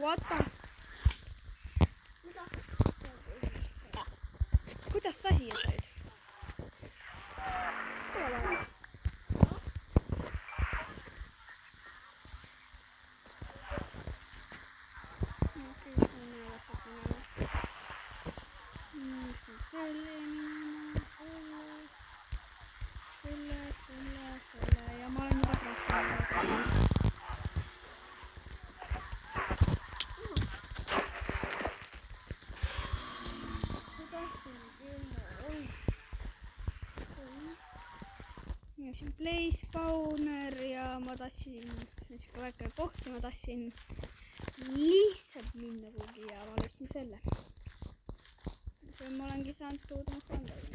What the? Kuidas sa siia said? Selle ja ma olen juba trahvinud. Ja siin play spawner ja ma tahtsin, see on siuke väike koht ja ma tahtsin lihtsalt minna kuhugi ja ma leidsin selle. Ma olengi saanud tuua oma fondagi.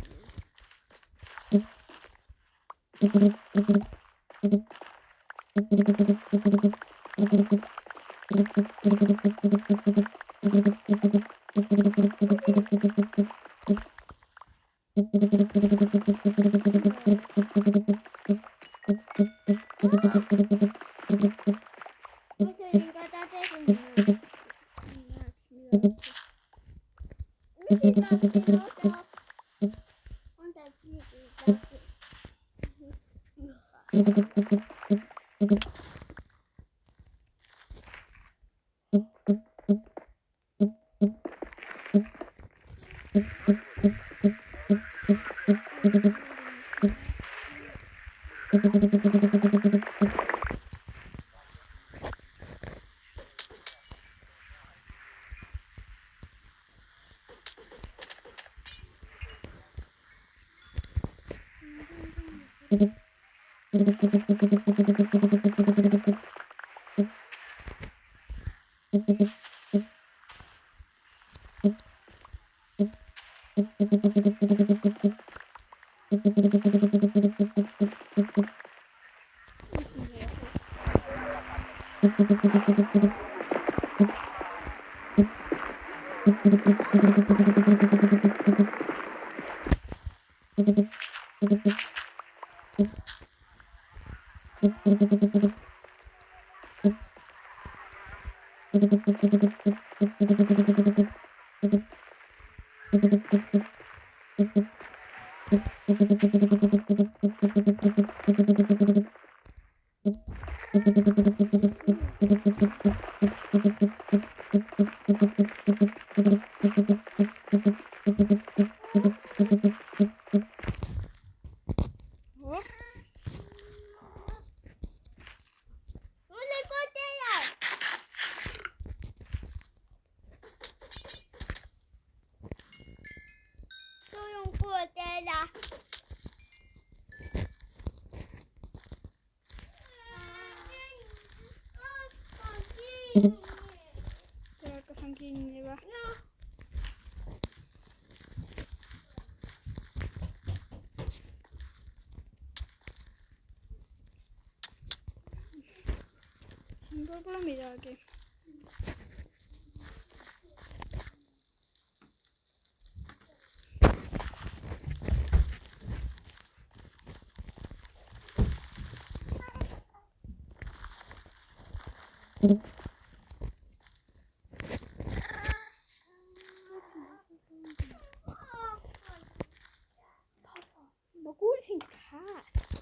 Kas on kinni või? Siin pole midagi. Ma kuulsin käest.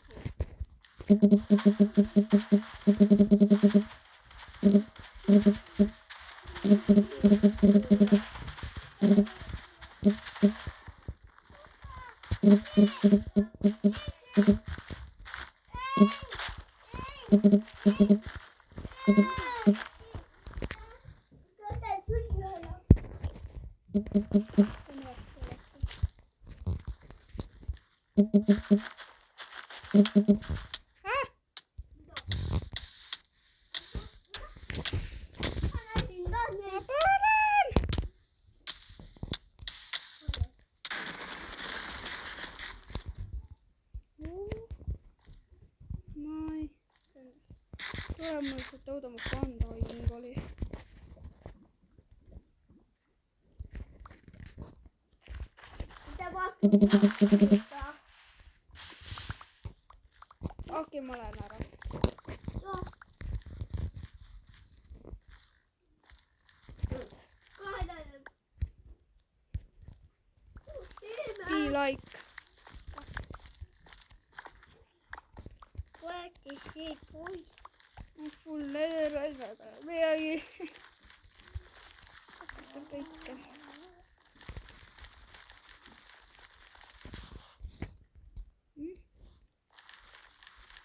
Tõenäoliselt tõudama kanda hoidnud oli. Okei, ma lähen ära. paik. Võeti siit pois. Full leather, midagi. Hakata kõike.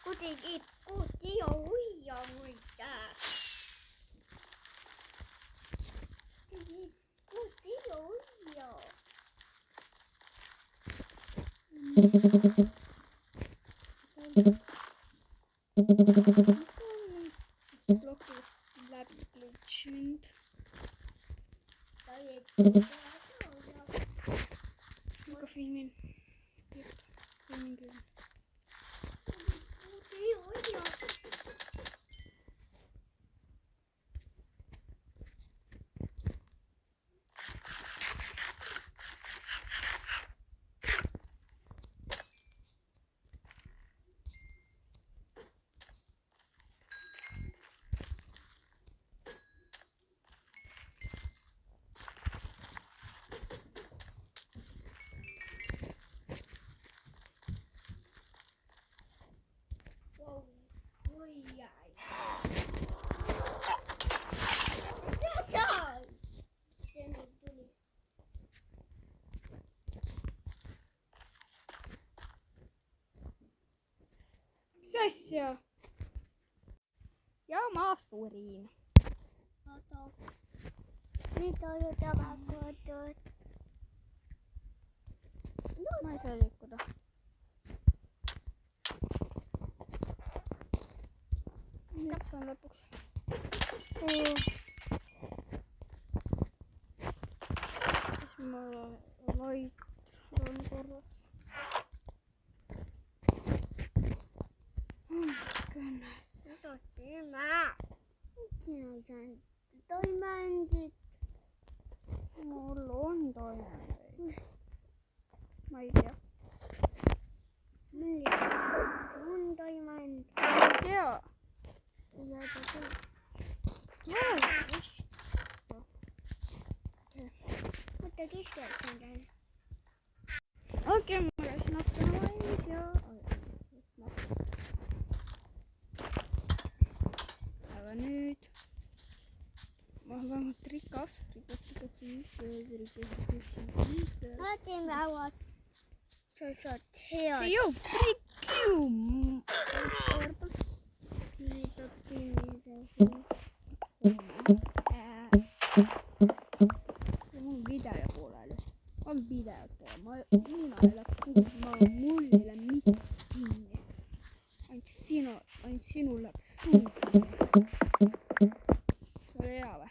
Kuitenkin puhuttiin jo uija muita. Puhuttiin jo uija. Blokki läbi glitchinud. Aga filmin küll. Mis asja? Ja ma surin. Nyt on jo tavakotot. Ma ei saa liikuda. Nüüd saan lõpuks. Siis mul laik on korras. Goodness. Sinä ei saanut toimeensit. Mul on toimeid. Ma ei tea. Millised on toimeensit? Ma ei tea. Mutta keskeytän tämän. Okei, mulla olisi nappana valmis ja... Aga nüüd... Ma olen vähemalt rikas. Saatiin lauat. Sä saat head. Hey, yo, freak you! Mun video pooleli. On videot teema. Mina ei lähe kuhugi. Mul ei lähe miski kinni. Ainult sinul läheb suu kinni. See oli hea või?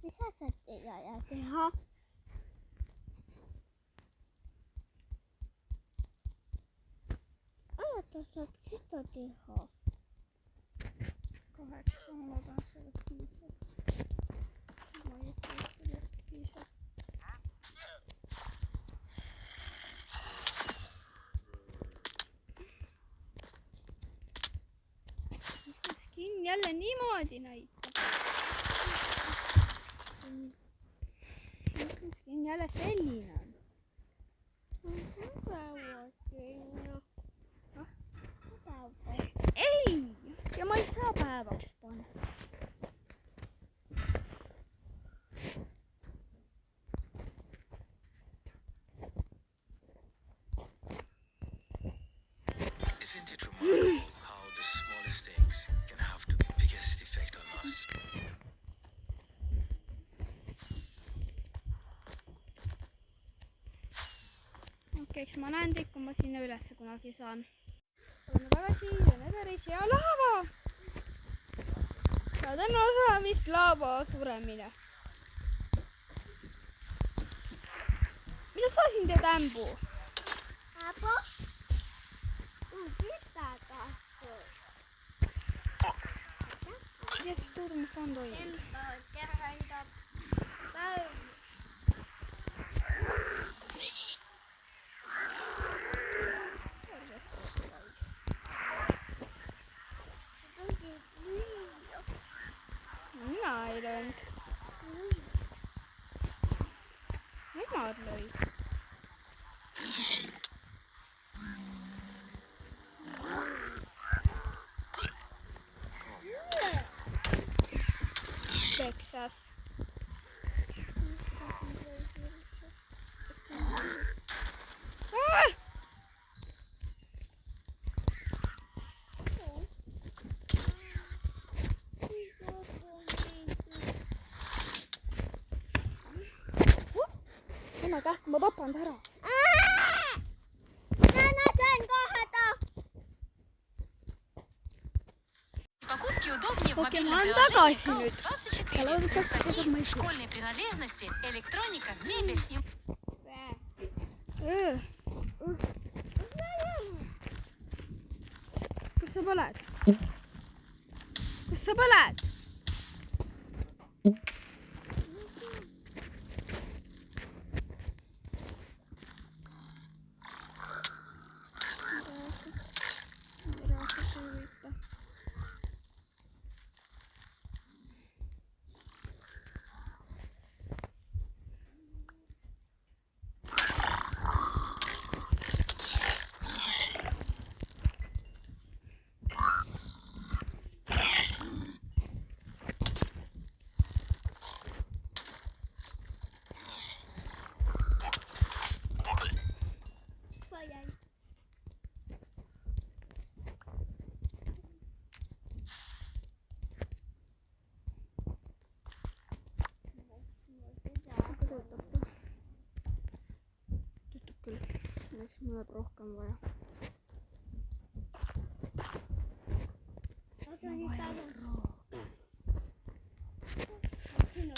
Mitä sä tehdä? Ajattelin, että sitä tehdä. 8, ma loodan, et sellest piisab. Ma ei tea, et sellest piisab. Skin jälle niimoodi näitab. Skin jälle selline on. Ei! Ja ma ei saa päevaks panna. Isn't it remarkable how the smallest things can have the biggest effect on us? Okei, eks ma näen teid, kui ma sinna ülesse kunagi saan. Oleme tagasi ja Netheris ja lava! Saad on osa vist laava suremine. Mida sa siin teed, ämbu? Ämbu? Mitä tahtuu? Mida siis turmus on toimunud? Tähendab päev. See tuli lüüa. Mina ei löönud. Nemad lõid. Texas. Ema kähku, ma tapan ta ära. Покупки удобнее в Окей, мобильном ну, приложении отдавай Call 24. Давай, как это Рюкзаки, мы- школьные принадлежности, электроника, мебель и... Kus sa põled? Kus sa põled? Töötab küll. Õnneks mul läheb rohkem vaja. No.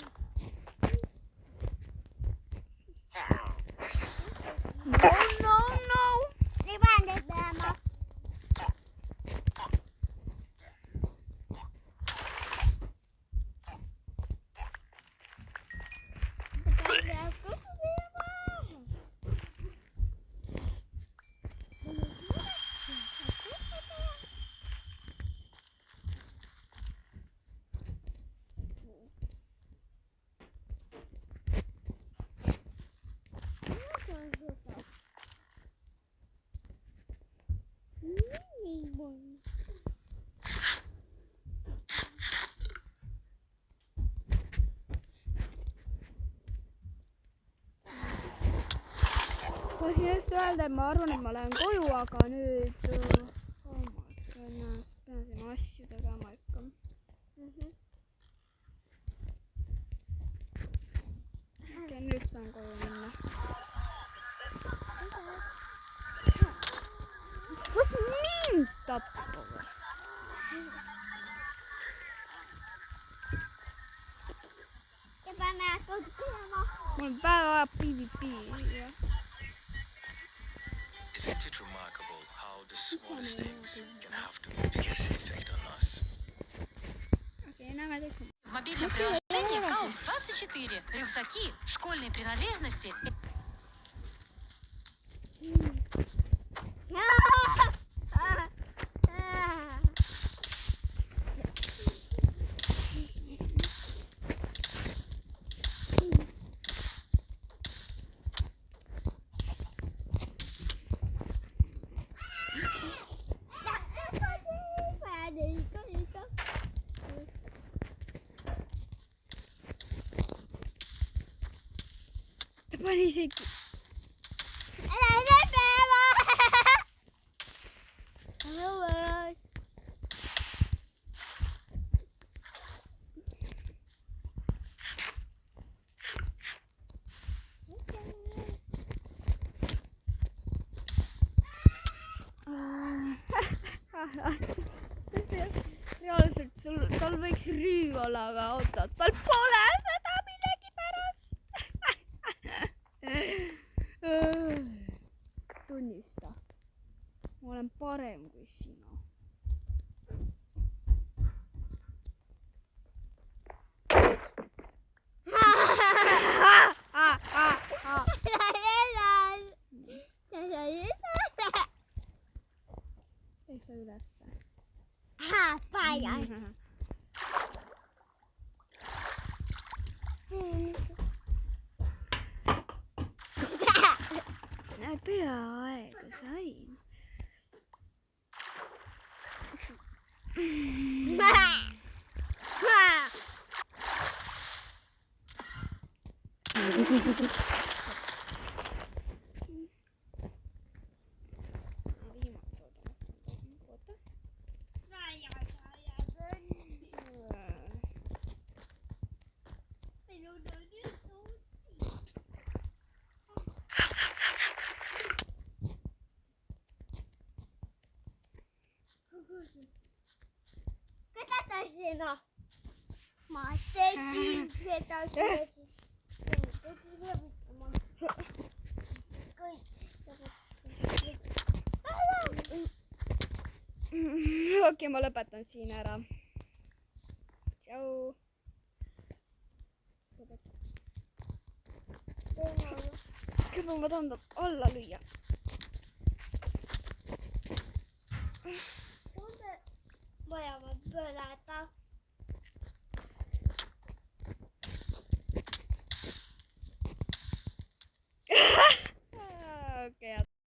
Đi bán đẹp đà mà. Tahtsin just öelda, et ma arvan, et ma lähen koju, aga nüüd... Oh my goodness, pean siin asju tegema ikka. Okei, nüüd saan koju minna. Kas mind tappa või? Ja panna tutkimaan. Mul on päeva PvP. Isn't it remarkable how the smallest things can have the biggest effect on us? Okei, näeme tekku. В мобильном приложении Call 24. Рюкзаки, школьные принадлежности... Ta pani isegi... reaalselt tal võiks rüü olla, aga oota, tal pole seda millegipärast. tunnista, ma olen parem kui sina. ei saa ülesse. peaaegu sain. Keda ta sina? Ma tegin seda siis. Tegin rõvitama. okei, ma lõpetan siin ära. tšau. küll ma tahan ta alla lüüa. Vajavad põled.